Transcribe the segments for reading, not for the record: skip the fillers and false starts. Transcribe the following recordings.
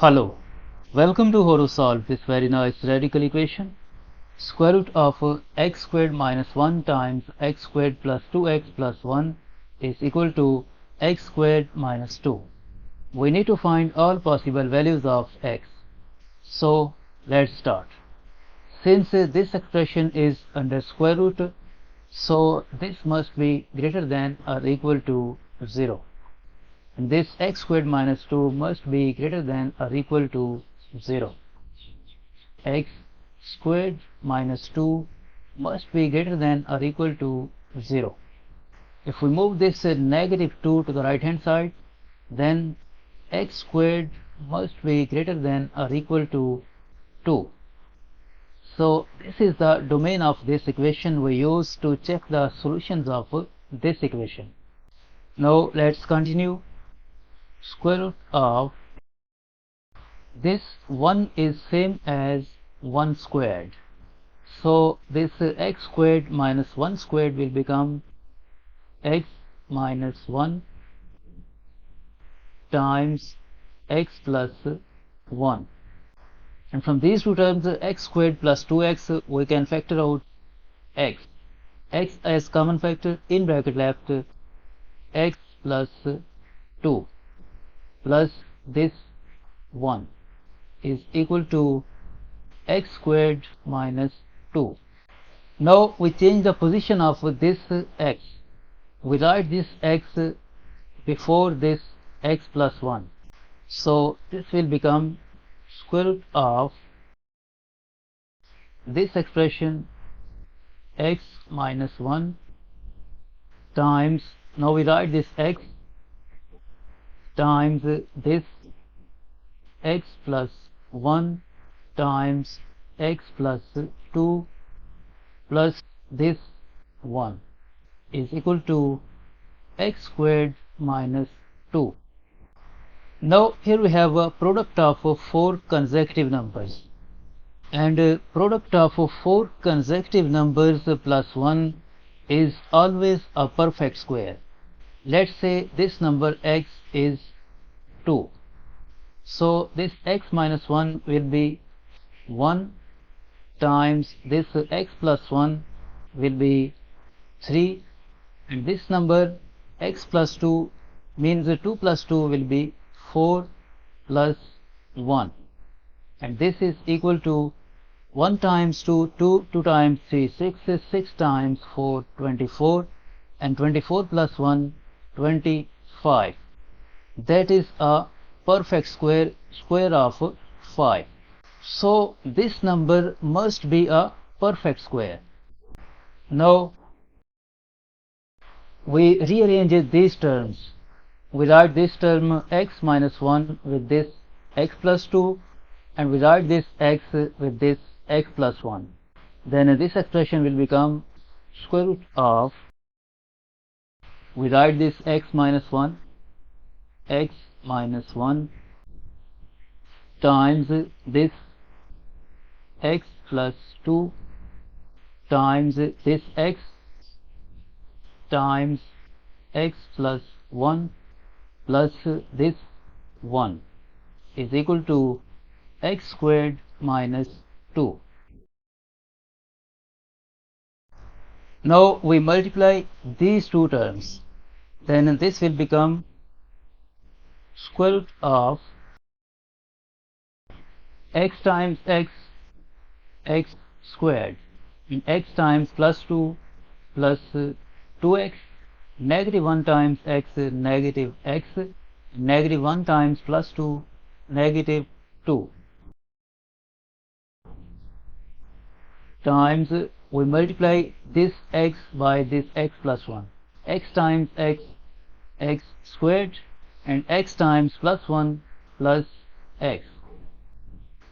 Hello, welcome to how to solve this very nice radical equation. Square root of x squared minus 1 times x squared plus 2x plus 1 is equal to x squared minus 2. We need to find all possible values of x. So let's start. Since this expression is under square root, so this must be greater than or equal to 0. And this x squared minus 2 must be greater than or equal to 0. X squared minus 2 must be greater than or equal to 0. If we move this negative 2 to the right hand side, then x squared must be greater than or equal to 2. So this is the domain of this equation we use to check the solutions of this equation. Now let's continue. Square root of this 1 is same as 1 squared. So this x squared minus 1 squared will become x minus 1 times x plus 1. And from these two terms, x squared plus 2x, we can factor out x. X as common factor, in bracket left x plus 2 plus this 1 is equal to x squared minus 2. Now we change the position of this x. We write this x before this x plus 1. So this will become square root of this expression x minus 1 times, now we write this x times this x plus 1 times x plus 2 plus this 1 is equal to x squared minus 2. Now here we have a product of 4 consecutive numbers, and product of 4 consecutive numbers plus 1 is always a perfect square. Let's say this number x is 2. So this x minus 1 will be 1 times this x plus 1 will be 3, and this number x plus 2 means 2 plus 2 will be 4 plus 1, and this is equal to 1 times 2, 2 times 3, 6 times 4, 24, and 24 plus 1, 25. That is a perfect square of 5. So this number must be a perfect square. Now we rearrange these terms. We write this term x minus 1 with this x plus 2, and we write this x with this x plus 1. Then this expression will become square root of, we write this x minus 1 times this x plus 2 times this x times x plus 1 plus this 1 is equal to x squared minus 2. Now we multiply these two terms, then this will become square root of x times x, x squared, and x times plus 2 plus 2x, negative 1 times x, negative x, negative 1 times plus 2, negative 2, times we multiply this x by this x plus 1, x times x, x squared, and x times plus 1 plus x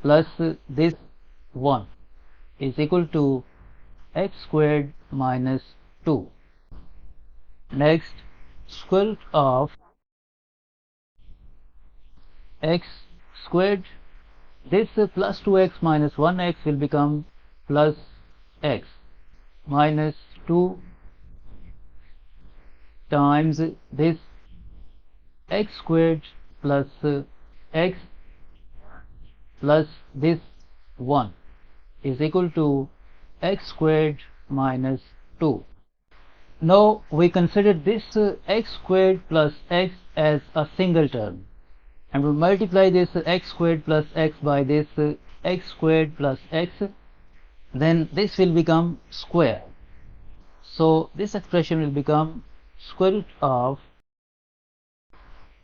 plus this 1 is equal to x squared minus 2. Next, square root of x squared, this plus 2x minus 1x will become plus x minus 2 times this x squared plus x plus this 1 is equal to x squared minus 2. Now we consider this x squared plus x as a single term, and we multiply this x squared plus x by this x squared plus x, then this will become square. So this expression will become square root of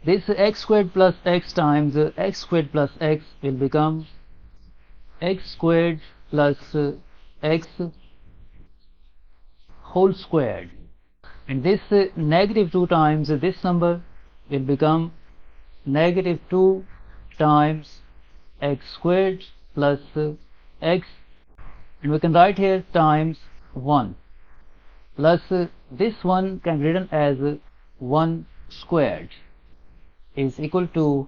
this x squared plus x times x squared plus x will become x squared plus x whole squared, and this negative 2 times this number will become negative 2 times x squared plus x, and we can write here times 1 plus this one can be written as 1 squared is equal to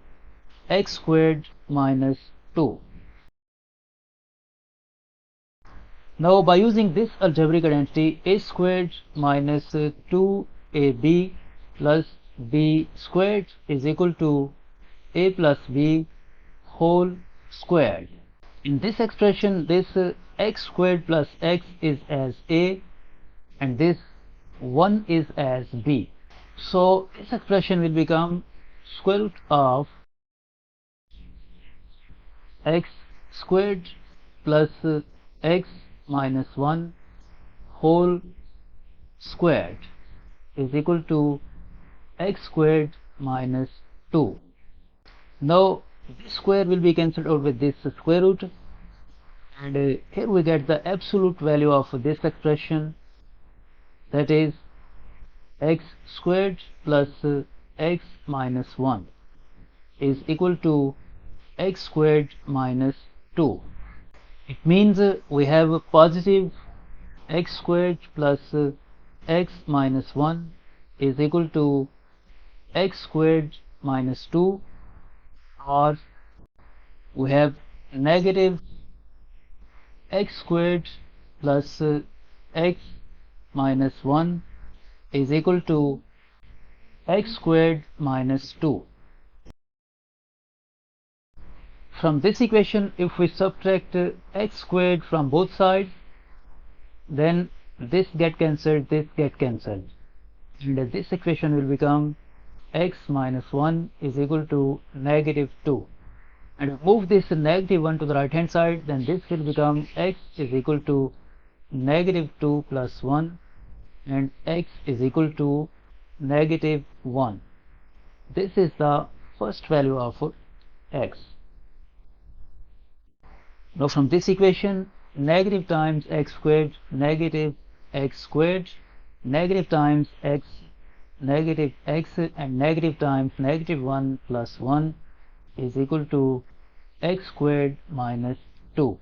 x squared minus 2. Now by using this algebraic identity, a squared minus 2ab plus b squared is equal to a plus b whole squared. In this expression, this x squared plus x is as a and this 1 is as b. So this expression will become square root of x squared plus x minus 1 whole squared is equal to x squared minus 2. Now this square will be cancelled out with this square root, and here we get the absolute value of this expression, that is x squared plus x minus 1 is equal to x squared minus 2. It means we have a positive x squared plus x minus 1 is equal to x squared minus 2, or we have negative x squared plus x minus 1 is equal to x squared minus 2. From this equation, if we subtract x squared from both sides, then this get cancelled, this get cancelled, and this equation will become x minus 1 is equal to negative 2. And if we move this negative 1 to the right hand side, then this will become x is equal to negative 2 plus 1, and x is equal to negative 1. This is the first value of x. Now from this equation, negative times x squared, negative x squared, negative times x, negative x, and negative times negative 1 plus 1 is equal to x squared minus 2.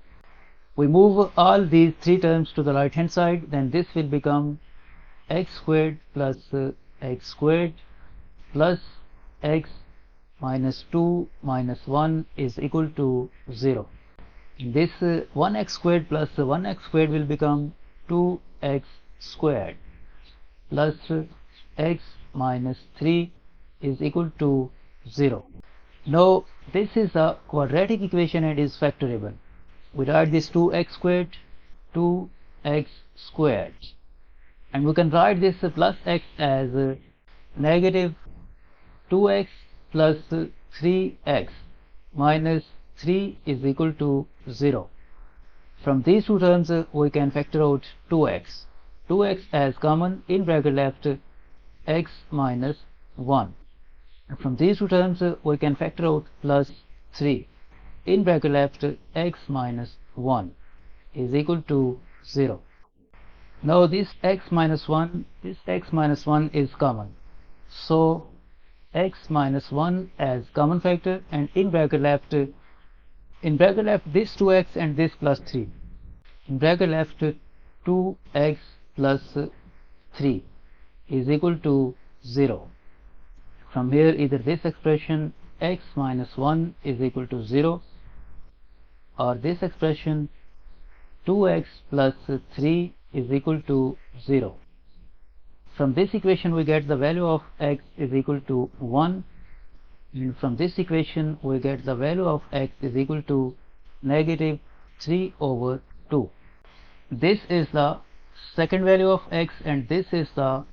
We move all these three terms to the right hand side, then this will become x squared plus x squared plus x minus 2 minus 1 is equal to 0. This 1x squared plus 1x squared will become 2x squared plus x minus 3 is equal to 0. Now this is a quadratic equation and is factorable. We write this 2x squared, 2x squared, and we can write this plus x as negative 2x plus 3x minus 3 is equal to 0. From these two terms we can factor out 2x. 2x as common, in bracket left x minus 1. And from these two terms we can factor out plus 3. In bracket left x minus 1 is equal to 0. Now this x minus 1 is common. So x minus 1 as common factor, and in bracket left this 2x and this plus 3. In bracket left 2x plus 3 is equal to 0. From here either this expression x minus 1 is equal to 0, or this expression 2x plus 3 is equal to 0. From this equation we get the value of x is equal to 1, And from this equation we get the value of x is equal to negative 3 over 2. This is the second value of x and this is the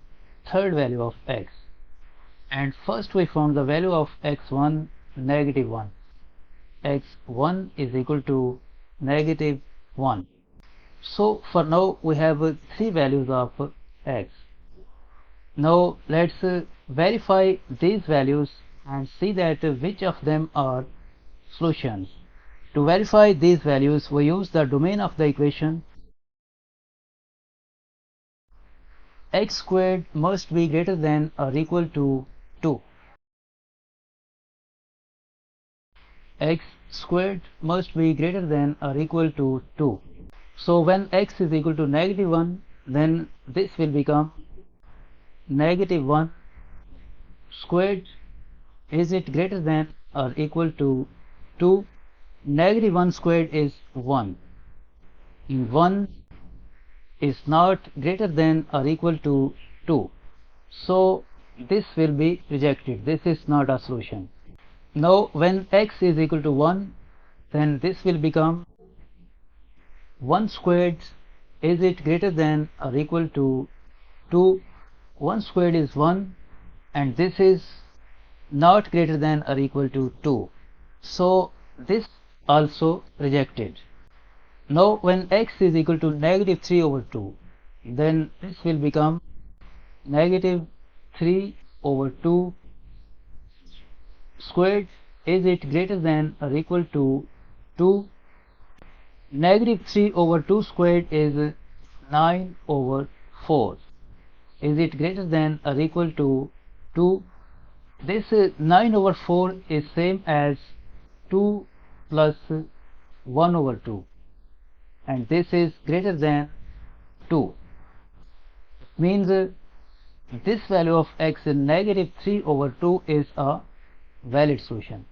third value of x. And first we found the value of x1 negative 1. x1 is equal to negative 1. So for now we have three values of x. Now let's verify these values and see that which of them are solutions. To verify these values we use the domain of the equation. X squared must be greater than or equal to 2. X squared must be greater than or equal to 2. So when x is equal to negative 1, then this will become negative 1 squared. Is it greater than or equal to 2? Negative 1 squared is 1. And 1 is not greater than or equal to 2. So this will be rejected. This is not a solution. Now when x is equal to 1, then this will become 1 squared. Is it greater than or equal to 2? 1 squared is 1 and this is not greater than or equal to 2. So this also rejected. Now when x is equal to negative 3 over 2, then this will become negative 3 over 2 squared. Is it greater than or equal to 2? Negative 3 over 2 squared is 9 over 4. Is it greater than or equal to 2? This 9 over 4 is same as 2 plus 1 over 2 and this is greater than 2. Means this value of x in negative 3 over 2 is a valid solution.